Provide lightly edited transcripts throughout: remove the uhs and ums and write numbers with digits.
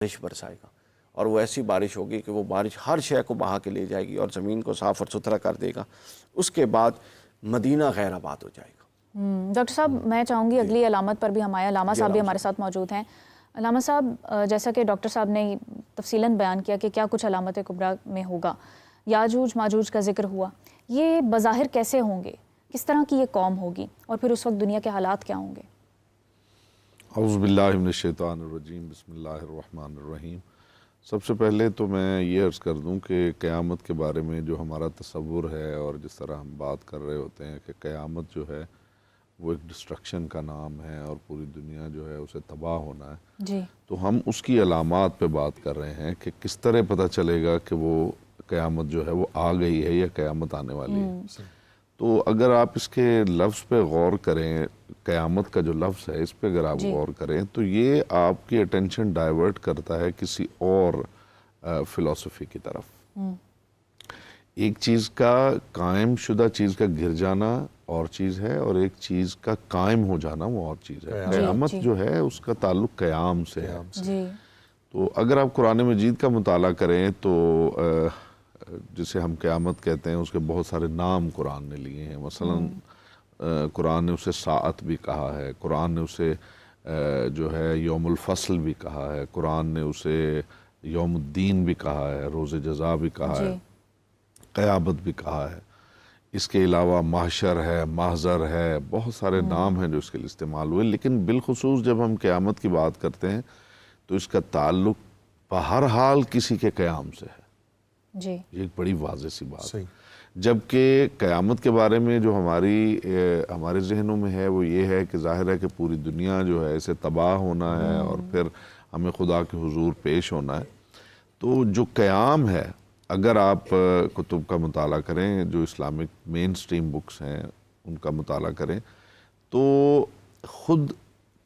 بارش برسائے گا، اور وہ ایسی بارش ہوگی کہ وہ بارش ہر شے کو بہا کے لے جائے گی اور زمین کو صاف اور ستھرا کر دے گا. اس کے بعد مدینہ غیر آباد ہو جائے گا. ڈاکٹر صاحب میں چاہوں گی اگلی علامت پر بھی ہم آئے. علامہ صاحب بھی ہمارے ساتھ موجود ہیں. علامہ صاحب، جیسا کہ ڈاکٹر صاحب نے تفصیلاً بیان کیا کہ کیا کچھ علامت کبریٰ میں ہوگا، یاجوج ماجوج کا ذکر ہوا، یہ بظاہر کیسے ہوں گے، کس طرح کی یہ قوم ہوگی، اور پھر اس وقت دنیا کے حالات کیا ہوں گے؟ اعوذ باللہ من الشیطان الرجیم، بسم اللہ الرحمن الرحیم. سب سے پہلے تو میں یہ عرض کر دوں کہ قیامت کے بارے میں جو ہمارا تصور ہے اور جس طرح ہم بات کر رہے ہوتے ہیں کہ قیامت جو ہے وہ ایک ڈسٹرکشن کا نام ہے اور پوری دنیا جو ہے اسے تباہ ہونا ہے جی. تو ہم اس کی علامات پہ بات کر رہے ہیں کہ کس طرح پتہ چلے گا کہ وہ قیامت جو ہے وہ آ گئی ہے یا قیامت آنے والی ہے. تو اگر آپ اس کے لفظ پہ غور کریں، قیامت کا جو لفظ ہے اس پہ اگر آپ غور کریں تو یہ آپ کی اٹینشن ڈائیورٹ کرتا ہے کسی اور فلسفی کی طرف. ایک چیز کا قائم شدہ چیز کا گر جانا اور چیز ہے، اور ایک چیز کا قائم ہو جانا وہ اور چیز ہے. قیامت جو ہے اس کا تعلق قیام سے ہے. تو اگر آپ قرآن مجید کا مطالعہ کریں تو جسے ہم قیامت کہتے ہیں اس کے بہت سارے نام قرآن نے لیے ہیں. مثلا قرآن نے اسے ساعت بھی کہا ہے، قرآن نے اسے جو ہے یوم الفصل بھی کہا ہے، قرآن نے اسے یوم الدین بھی کہا ہے، روز جزا بھی کہا ہے، قیامت بھی کہا ہے. اس کے علاوہ محشر ہے، محضر ہے، بہت سارے نام ہیں جو اس کے لیے استعمال ہوئے. لیکن بالخصوص جب ہم قیامت کی بات کرتے ہیں تو اس کا تعلق بہرحال کسی کے قیام سے ہے. جی. یہ ایک بڑی واضح سی بات ہے. جبکہ قیامت کے بارے میں جو ہمارے ذہنوں میں ہے وہ یہ ہے کہ ظاہر ہے کہ پوری دنیا جو ہے اسے تباہ ہونا ہے اور پھر ہمیں خدا کے حضور پیش ہونا ہے. تو جو قیام ہے، اگر آپ کتب کا مطالعہ کریں، جو اسلامک مین سٹریم بکس ہیں ان کا مطالعہ کریں، تو خود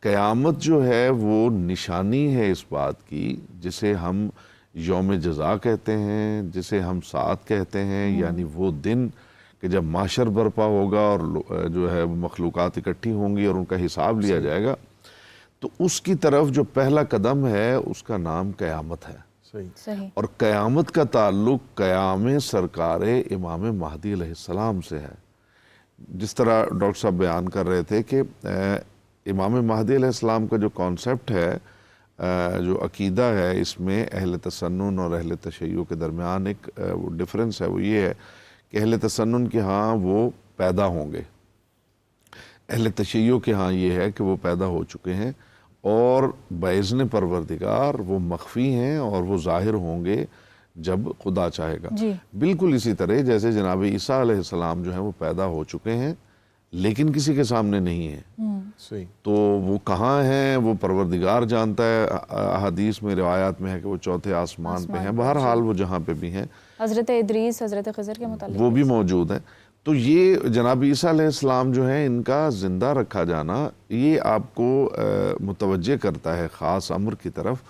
قیامت جو ہے وہ نشانی ہے اس بات کی جسے ہم یوم جزا کہتے ہیں، جسے ہم ساعت کہتے ہیں. یعنی وہ دن کہ جب محشر برپا ہوگا اور جو ہے مخلوقات اکٹھی ہوں گی اور ان کا حساب لیا جائے گا. تو اس کی طرف جو پہلا قدم ہے اس کا نام قیامت ہے. صحیح. اور قیامت کا تعلق قیام سرکار امام مہدی علیہ السلام سے ہے. جس طرح ڈاکٹر صاحب بیان کر رہے تھے کہ امام مہدی علیہ السلام کا جو کانسیپٹ ہے، جو عقیدہ ہے، اس میں اہل تسنن اور اہل تشیع کے درمیان ایک وہ ڈفرنس ہے. وہ یہ ہے کہ اہل تسنن کے ہاں وہ پیدا ہوں گے، اہل تشیع کے ہاں یہ ہے کہ وہ پیدا ہو چکے ہیں اور باذن پروردگار وہ مخفی ہیں اور وہ ظاہر ہوں گے جب خدا چاہے گا. بالکل اسی طرح جیسے جناب عیسیٰ علیہ السلام جو ہیں وہ پیدا ہو چکے ہیں لیکن کسی کے سامنے نہیں ہیں. تو وہ کہاں ہیں وہ پروردگار جانتا ہے. احادیث میں روایات میں ہے کہ وہ چوتھے آسمان پہ ہیں. بہرحال وہ جہاں پہ بھی ہیں، حضرت ادریس، حضرت خضر کے متعلق وہ بھی موجود ہیں. تو یہ جناب عیسیٰ علیہ السلام جو ہیں ان کا زندہ رکھا جانا یہ آپ کو متوجہ کرتا ہے خاص امر کی طرف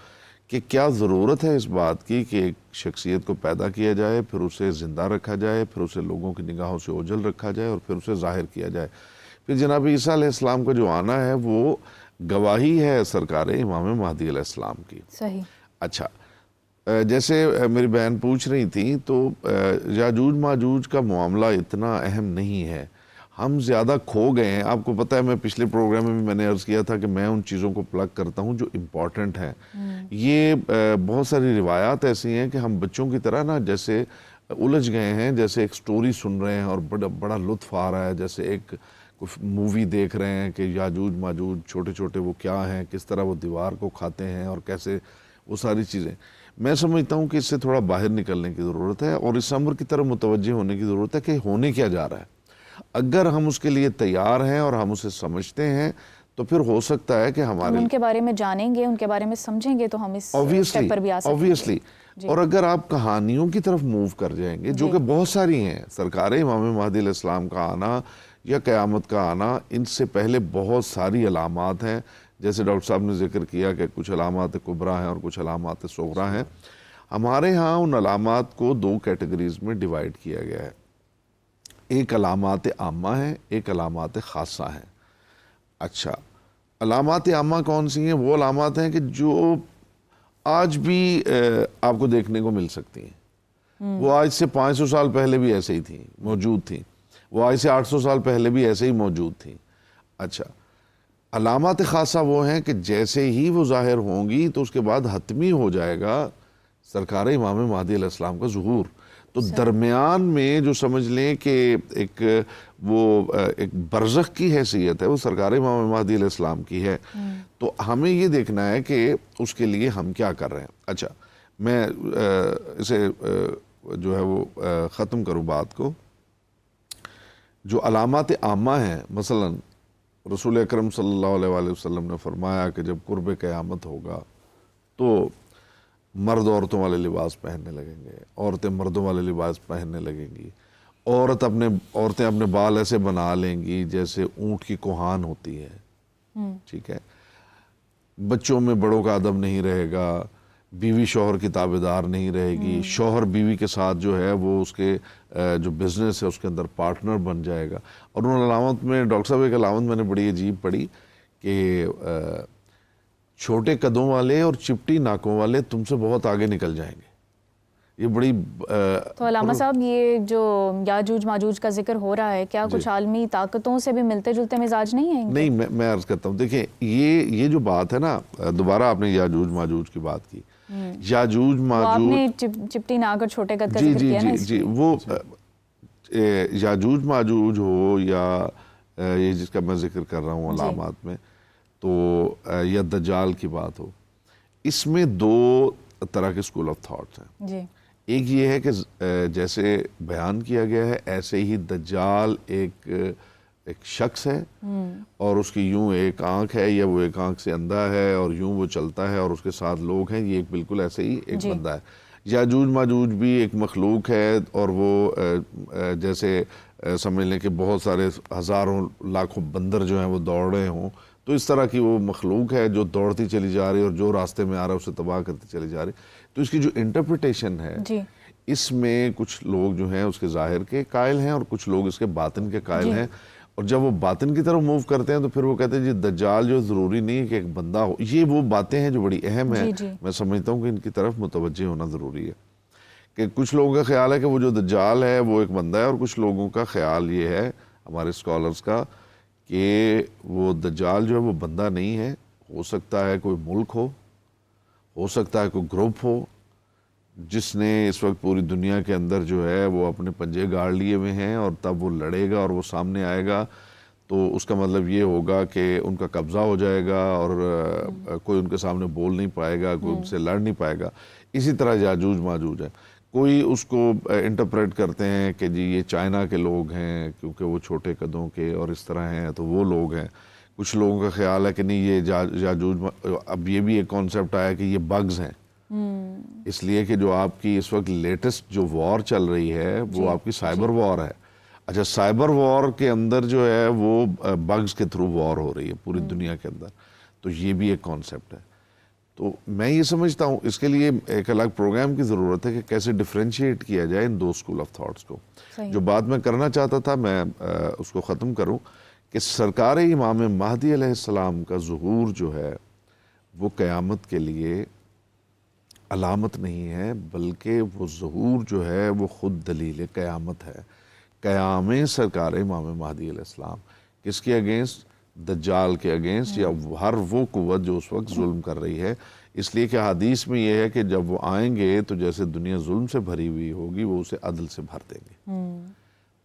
کہ کیا ضرورت ہے اس بات کی کہ ایک شخصیت کو پیدا کیا جائے، پھر اسے زندہ رکھا جائے، پھر اسے لوگوں کی نگاہوں سے اوجھل رکھا جائے اور پھر اسے ظاہر کیا جائے. پھر جناب عیسیٰ علیہ السلام کا جو آنا ہے وہ گواہی ہے سرکار امام مہدی علیہ السلام کی. صحیح. اچھا، جیسے میری بہن پوچھ رہی تھی تو یاجوج ماجوج کا معاملہ اتنا اہم نہیں ہے. ہم زیادہ کھو گئے ہیں. آپ کو پتہ ہے میں پچھلے پروگرام میں بھی میں نے عرض کیا تھا کہ میں ان چیزوں کو پلگ کرتا ہوں جو امپورٹنٹ ہیں. یہ بہت ساری روایات ایسی ہیں کہ ہم بچوں کی طرح نا جیسے الجھ گئے ہیں، جیسے ایک سٹوری سن رہے ہیں اور بڑا لطف آ رہا ہے، جیسے ایک مووی دیکھ رہے ہیں کہ یاجوج ماجوج چھوٹے چھوٹے وہ کیا ہیں، کس طرح وہ دیوار کو کھاتے ہیں اور کیسے وہ ساری چیزیں. میں سمجھتا ہوں کہ اس سے تھوڑا باہر نکلنے کی ضرورت ہے اور اس امر کی طرف متوجہ ہونے کی ضرورت ہے کہ ہونے کیا جا رہا ہے. اگر ہم اس کے لیے تیار ہیں اور ہم اسے سمجھتے ہیں تو پھر ہو سکتا ہے کہ ہمارے ان کے بارے میں جانیں گے، ان کے بارے میں سمجھیں گے تو ہم اس اسٹیپ پر بھی آ سکیں گے. اور اگر آپ کہانیوں کی طرف موو کر جائیں گے جو کہ بہت ساری ہیں، سرکار امام مہدی علیہ السلام کا آنا یا قیامت کا آنا، ان سے پہلے بہت ساری علامات ہیں. جیسے ڈاکٹر صاحب نے ذکر کیا کہ کچھ علامات کبریٰ ہیں اور کچھ علامات صغریٰ ہیں. ہمارے ہاں ان علامات کو دو کیٹیگریز میں ڈیوائیڈ کیا گیا ہے. ایک علامات عامہ ہیں، ایک علامات خاصہ ہیں. اچھا، علامات عامہ کون سی ہیں؟ وہ علامات ہیں کہ جو آج بھی آپ کو دیکھنے کو مل سکتی ہیں. وہ آج سے 500 سال پہلے بھی ایسے ہی تھیں, موجود تھیں. وہ آج سے 800 سال پہلے بھی ایسے ہی موجود تھیں. اچھا, علامات خاصہ وہ ہیں کہ جیسے ہی وہ ظاہر ہوں گی تو اس کے بعد حتمی ہو جائے گا سرکار امام مہدی علیہ السلام کا ظہور. تو درمیان میں جو سمجھ لیں کہ ایک برزخ کی حیثیت ہے, وہ سرکار امام مہدی علیہ السلام کی ہے. تو ہمیں یہ دیکھنا ہے کہ اس کے لیے ہم کیا کر رہے ہیں. اچھا, میں اسے جو ہے وہ ختم کروں بات کو. جو علامات عامہ ہیں, مثلا رسول اکرم صلی اللہ علیہ وآلہ وسلم نے فرمایا کہ جب قرب قیامت ہوگا تو مرد عورتوں والے لباس پہننے لگیں گے, عورتیں مردوں والے لباس پہننے لگیں گی, عورتیں اپنے بال ایسے بنا لیں گی جیسے اونٹ کی کوہان ہوتی ہے. ٹھیک ہے, بچوں میں بڑوں کا ادب نہیں رہے گا, بیوی شوہر کی تابعدار نہیں رہے گی, شوہر بیوی کے ساتھ جو ہے وہ اس کے جو بزنس ہے اس کے اندر پارٹنر بن جائے گا. اور ان علامت میں ڈاکٹر صاحب ایک علامت میں نے بڑی عجیب پڑھی کہ چھوٹے قدوں والے اور چپٹی ناکوں والے تم سے بہت آگے نکل جائیں گے. یہ بڑی تو علامہ صاحب یہ جو یاجوج ماجوج کا ذکر ہو رہا ہے, کیا کچھ عالمی طاقتوں سے بھی ملتے جلتے مزاج نہیں ہیں؟ نہیں, میں عرض کرتا ہوں, دیکھیں یہ جو بات ہے نا, دوبارہ آپ نے یاجوج ماجوج کی بات کی. یاجوج ماجوج, آپ نے چپٹی ناک اور چھوٹے قد کا ذکر کیا نا. جی وہ یاجوج ماجوج ہو یا یہ جس کا میں ذکر کر رہا ہوں علامات میں, تو یا دجال کی بات ہو, اس میں دو طرح کے اسکول آف تھاٹس ہیں. جی, ایک یہ ہے کہ جیسے بیان کیا گیا ہے ایسے ہی دجال ایک شخص ہے, اور اس کی یوں ایک آنکھ ہے یا وہ ایک آنکھ سے اندھا ہے اور یوں وہ چلتا ہے اور اس کے ساتھ لوگ ہیں, یہ ایک بالکل ایسے ہی ایک بندہ ہے. یاجوج ماجوج بھی ایک مخلوق ہے, اور وہ جیسے سمجھ لیں کہ بہت سارے ہزاروں لاکھوں بندر جو ہیں وہ دوڑ رہے ہوں, تو اس طرح کی وہ مخلوق ہے جو دوڑتی چلی جا رہی ہے اور جو راستے میں آ رہا ہے اسے تباہ کرتی چلی جا رہی. تو اس کی جو انٹرپریٹیشن ہے, اس میں کچھ لوگ جو ہیں اس کے ظاہر کے قائل ہیں اور کچھ لوگ اس کے باطن کے قائل ہیں. اور جب وہ باطن کی طرف موو کرتے ہیں تو پھر وہ کہتے ہیں جی دجال جو ضروری نہیں ہے کہ ایک بندہ ہو. یہ وہ باتیں ہیں جو بڑی اہم ہیں, میں سمجھتا ہوں کہ ان کی طرف متوجہ ہونا ضروری ہے. کہ کچھ لوگوں کا خیال ہے کہ وہ جو دجال ہے وہ ایک بندہ ہے, اور کچھ لوگوں کا خیال یہ ہے ہمارے اسکالرز کا کہ وہ دجال جو ہے وہ بندہ نہیں ہے, ہو سکتا ہے کوئی ملک ہو سکتا ہے کوئی گروپ ہو جس نے اس وقت پوری دنیا کے اندر جو ہے وہ اپنے پنجے گاڑ لیے ہوئے ہیں, اور تب وہ لڑے گا اور وہ سامنے آئے گا تو اس کا مطلب یہ ہوگا کہ ان کا قبضہ ہو جائے گا اور کوئی ان کے سامنے بول نہیں پائے گا, کوئی ان سے لڑ نہیں پائے گا. اسی طرح یاجوج ماجوج ہے. کوئی اس کو انٹرپریٹ کرتے ہیں کہ جی یہ چائنا کے لوگ ہیں کیونکہ وہ چھوٹے قدوں کے اور اس طرح ہیں تو وہ لوگ ہیں. کچھ لوگوں کا خیال ہے کہ نہیں یہ یاجوج, اب یہ بھی ایک کانسیپٹ آیا کہ یہ بگز ہیں, اس لیے کہ جو آپ کی اس وقت لیٹسٹ جو وار چل رہی ہے وہ آپ کی سائبر وار ہے. اچھا, سائبر وار کے اندر جو ہے وہ بگز کے تھرو وار ہو رہی ہے پوری دنیا کے اندر, تو یہ بھی ایک کانسیپٹ ہے. تو میں یہ سمجھتا ہوں اس کے لیے ایک الگ پروگرام کی ضرورت ہے کہ کیسے ڈیفرینشیٹ کیا جائے ان دو اسکول آف تھاٹس کو. جو بات میں کرنا چاہتا تھا میں اس کو ختم کروں کہ سرکار امام مہدی علیہ السلام کا ظہور جو ہے وہ قیامت کے لیے علامت نہیں ہے, بلکہ وہ ظہور جو ہے وہ خود دلیل قیامت ہے. قیام سرکار امام مہدی علیہ السلام کس کے اگینسٹ؟ دجال کے اگینسٹ, یا ہر وہ قوت جو اس وقت ظلم کر رہی ہے. اس لیے کہ حدیث میں یہ ہے کہ جب وہ آئیں گے تو جیسے دنیا ظلم سے بھری ہوئی ہوگی وہ اسے عدل سے بھر دیں گے.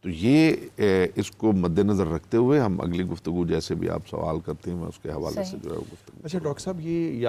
تو یہ اس کو مد نظر رکھتے ہوئے ہم اگلی گفتگو جیسے بھی آپ سوال کرتے ہیں میں اس کے حوالے سے جو ہے گفتگو. اچھا ڈاکٹر صاحب, یہ